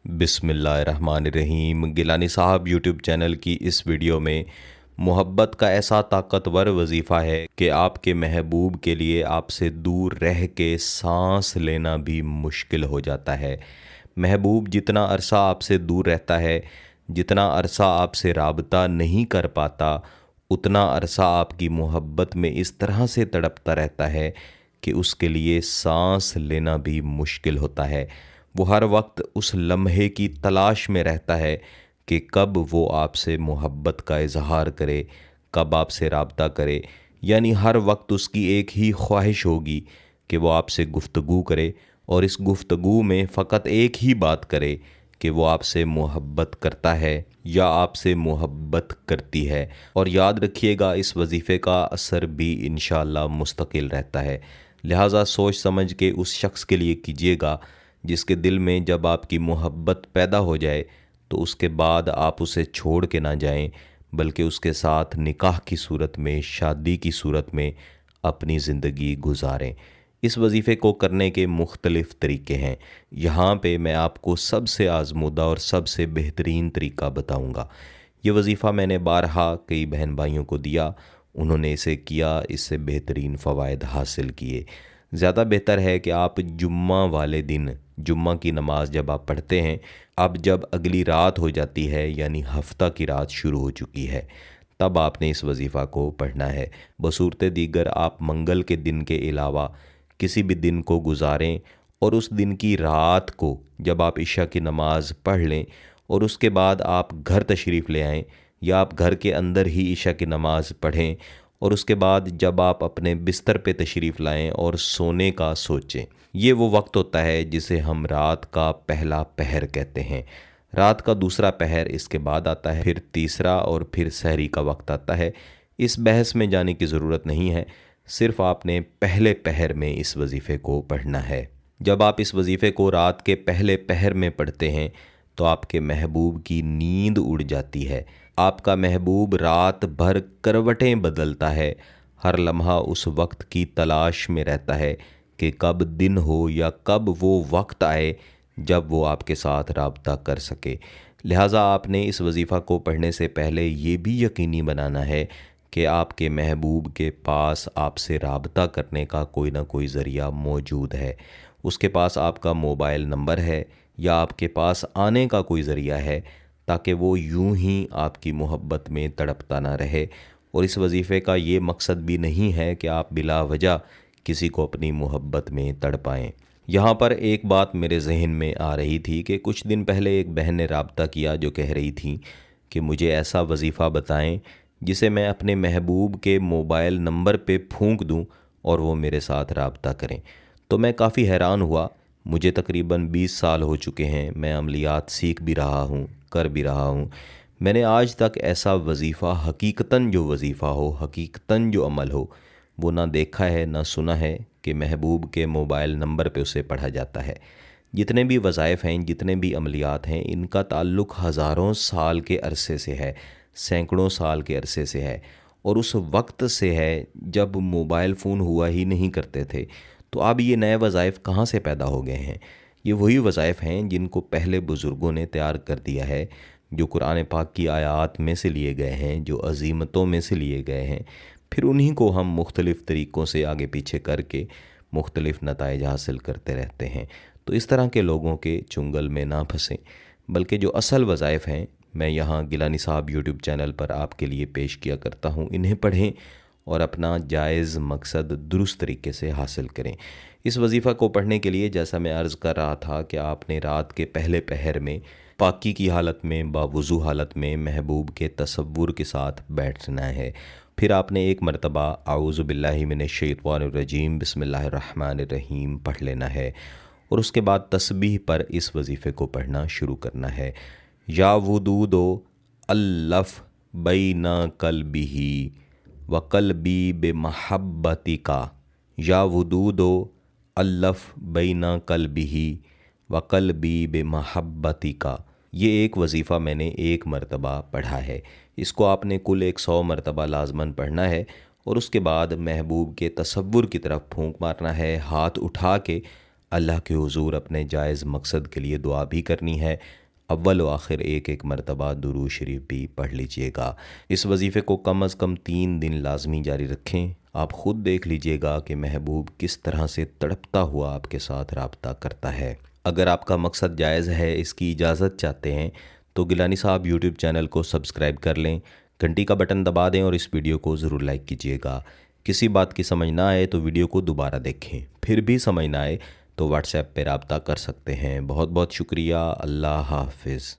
बिस्मिल्लाहिर्रहमानिर्रहीम। गिलानी साहब YouTube channel की इस वीडियो में मोहब्बत का ऐसा ताकतवर वजीफ़ा है कि आपके महबूब के लिए आपसे दूर रह के सांस लेना भी मुश्किल हो जाता है। महबूब जितना अरसा आपसे दूर रहता है, जितना अरसा आपसे राबता नहीं कर पाता, उतना अरसा आपकी मोहब्बत में इस तरह से तड़पता रहता है कि उसके लिए सांस लेना भी मुश्किल होता है। वो हर वक्त उस लम्हे की तलाश में रहता है कि कब वो आपसे मोहब्बत का इजहार करे, कब आपसे राब्ता करे। यानी हर वक्त उसकी एक ही ख्वाहिश होगी कि वो आपसे गुफ्तगू करे और इस गुफ्तगू में फ़कत एक ही बात करे कि वो आपसे मोहब्बत करता है या आपसे मोहब्बत करती है। और याद रखिएगा, इस वजीफ़े का असर भी इंशाअल्लाह मुस्तकिल रहता है। लिहाजा सोच समझ के उस शख्स के लिए कीजिएगा जिसके दिल में जब आपकी मोहब्बत पैदा हो जाए तो उसके बाद आप उसे छोड़ के ना जाएं, बल्कि उसके साथ निकाह की सूरत में, शादी की सूरत में अपनी ज़िंदगी गुजारें। इस वजीफ़े को करने के मुख्तलिफ़ तरीके हैं। यहाँ पे मैं आपको सबसे आज़मूदा और सबसे बेहतरीन तरीका बताऊँगा। ये वजीफ़ा मैंने बारहा कई बहन भाइयों को दिया, उन्होंने इसे किया, इससे बेहतरीन फ़वाइद हासिल किए। ज़्यादा बेहतर है कि आप जुम्मा वाले दिन, जुम्मा की नमाज़ जब आप पढ़ते हैं, अब जब अगली रात हो जाती है यानी हफ्ता की रात शुरू हो चुकी है, तब आपने इस वजीफ़ा को पढ़ना है। बसूरत दीगर आप मंगल के दिन के अलावा किसी भी दिन को गुजारें और उस दिन की रात को जब आप इशा की नमाज़ पढ़ लें और उसके बाद आप घर तशरीफ़ ले आएँ या आप घर के अंदर ही इशा की नमाज़ पढ़ें और उसके बाद जब आप अपने बिस्तर पे तशरीफ़ लाएं और सोने का सोचें। ये वो वक्त होता है जिसे हम रात का पहला पहर कहते हैं। रात का दूसरा पहर इसके बाद आता है, फिर तीसरा और फिर सहरी का वक्त आता है। इस बहस में जाने की ज़रूरत नहीं है, सिर्फ़ आपने पहले पहर में इस वजीफ़े को पढ़ना है। जब आप इस वजीफ़े को रात के पहले पहर में पढ़ते हैं तो आपके महबूब की नींद उड़ जाती है। आपका महबूब रात भर करवटें बदलता है, हर लम्हा उस वक्त की तलाश में रहता है कि कब दिन हो या कब वो वक्त आए जब वो आपके साथ राब्ता कर सके। लिहाजा आपने इस वजीफ़ा को पढ़ने से पहले ये भी यकीनी बनाना है कि आपके महबूब के पास आपसे राब्ता करने का कोई ना कोई ज़रिया मौजूद है। उसके पास आपका मोबाइल नंबर है या आपके पास आने का कोई ज़रिया है, ताकि वो यूं ही आपकी मोहब्बत में तड़पता ना रहे। और इस वजीफ़े का ये मकसद भी नहीं है कि आप बिला वजह किसी को अपनी मोहब्बत में तड़पाएं। यहाँ पर एक बात मेरे जहन में आ रही थी कि कुछ दिन पहले एक बहन ने राब्ता किया जो कह रही थी कि मुझे ऐसा वजीफ़ा बताएं जिसे मैं अपने महबूब के मोबाइल नंबर पे फूंक दूं और वो मेरे साथ राब्ता करें। तो मैं काफ़ी हैरान हुआ। मुझे तकरीबन 20 साल हो चुके हैं, मैं अमलियात सीख भी रहा हूँ, कर भी रहा हूँ। मैंने आज तक ऐसा वजीफ़ा, हकीकतन जो वजीफ़ा हो, हकीकतन जो अमल हो, वो ना देखा है ना सुना है कि महबूब के मोबाइल नंबर पे उसे पढ़ा जाता है। जितने भी वज़ाइफ़ हैं, जितने भी अमलियात हैं, इनका ताल्लुक़ हज़ारों साल के अरसे से है, सैकड़ों साल के अरसे से है और उस वक्त से है जब मोबाइल फ़ोन हुआ ही नहीं करते थे। तो अब ये नए वज़ाइफ़ कहाँ से पैदा हो गए हैं? ये वही वज़ाइफ़ हैं जिनको पहले बुज़ुर्गों ने तैयार कर दिया है, जो कुरान पाक की आयात में से लिए गए हैं, जो अज़ीमतों में से लिए गए हैं। फिर उन्हीं को हम मुख्तलिफ़ तरीक़ों से आगे पीछे करके मुख्तलिफ़ नताइज हासिल करते रहते हैं। तो इस तरह के लोगों के चुंगल में ना फंसें, बल्कि जो असल वज़ाइफ़ हैं मैं यहाँ गिलानी साहब यूट्यूब चैनल पर आपके लिए पेश किया करता हूँ, इन्हें पढ़ें और अपना जायज़ मकसद दुरुस्त तरीके से हासिल करें। इस वजीफ़ा को पढ़ने के लिए, जैसा मैं अर्ज़ कर रहा था, कि आपने रात के पहले पहर में पाकी की हालत में, बावुज़ू हालत में महबूब के तसव्वुर के साथ बैठना है। फिर आपने एक मरतबा आऊज़ु बिल्लाहि मिनश्शैतानिर्रजीम बिस्मिल्लाहिर्रहमानिर्रहीम पढ़ लेना है और उसके बाद तस्बीह पर इस वजीफ़े को पढ़ना शुरू करना है। या वुदूदो अल्लफ़ बैना कल्बिही व कल्बी बेमहब्बतिका, या वुदूदो अल्लफ़ बैना कल्बिही व कल्बी बेमहब्बतिका। ये एक वजीफ़ा मैंने एक मरतबा पढ़ा है। इसको आपने कुल 100 मरतबा लाजमन पढ़ना है और उसके बाद महबूब के तसव्वुर की तरफ फूंक मारना है, हाथ उठा के اللہ کے حضور اپنے جائز مقصد کے لیے دعا بھی کرنی ہے، اول و آخر ایک ایک مرتبہ درود شریف بھی پڑھ لیجئے گا۔ اس وظیفے کو کم از کم 3 دن لازمی جاری رکھیں۔ آپ خود دیکھ لیجئے گا کہ محبوب کس طرح سے تڑپتا ہوا آپ کے ساتھ رابطہ کرتا ہے۔ اگر آپ کا مقصد جائز ہے، اس کی اجازت چاہتے ہیں، تو گیلانی صاحب یوٹیوب چینل کو سبسکرائب کر لیں، گھنٹی کا بٹن دبا دیں اور اس ویڈیو کو ضرور لائک کیجئے گا۔ کسی بات کی سمجھ نہ آئے تو ویڈیو کو دوبارہ دیکھیں، پھر بھی سمجھ نہ آئے تو واٹس ایپ پہ رابطہ کر سکتے ہیں۔ بہت بہت شکریہ۔ اللہ حافظ۔